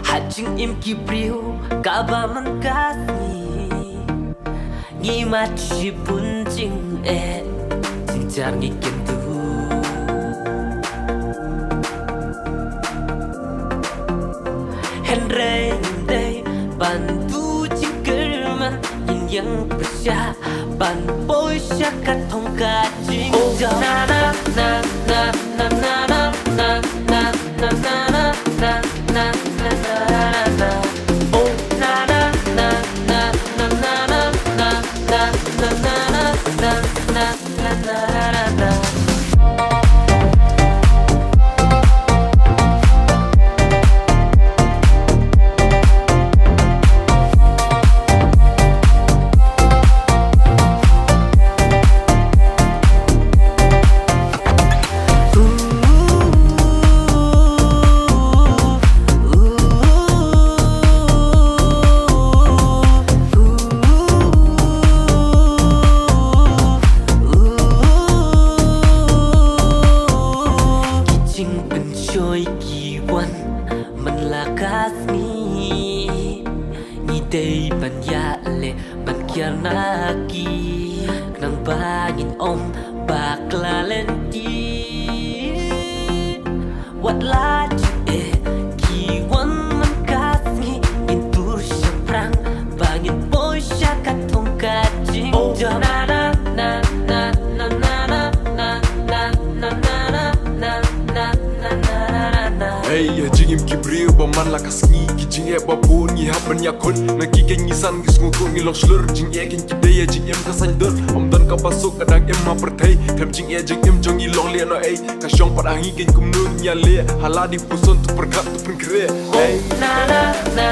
Hajing im kibriu kaba man kasni ngi machi punjing cincar ngi kentu Henry day bantu cingkerman yin yang bersya ban boy syakat hong kajing na na na na na na na na na na na na na na oh na na na na na na na na na na na na na na Day banyale bankianaki nang bangin om bakla lenti wat laji kiwan man kasngi intur syamprang bangin boy syakat tong kajing na na na na na na na na na na na na na hey jingim kibriu baman la kasngi kijing babun ngi haban yakon na kiken ngisan gisngu ko ngi lok slur jing egen kidaya jing em kasan dur dan ka pasuk kadang em ma perthai tham jing jing em jongi long le no ai ka syong padangi gen kum nu nya le haladi puson tu perkat tu pengkre hey na na na